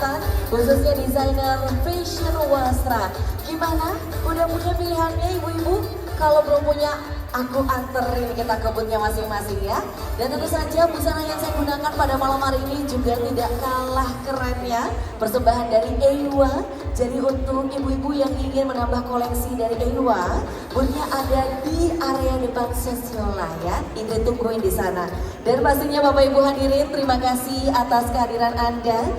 Selatan, khususnya desainer fashion wastra. Gimana? Udah punya pilihannya ibu-ibu? Kalau belum punya, aku anterin kita ke boothnya masing-masing ya. Dan tentu saja busana yang saya gunakan pada malam hari ini juga tidak kalah kerennya. Persembahan dari Eywa. Jadi untuk ibu-ibu yang ingin menambah koleksi dari Eywa, boothnya ada di area depan Sosiola ya. Ini tungguin di sana. Dan pastinya Bapak Ibu hadirin, terima kasih atas kehadiran Anda.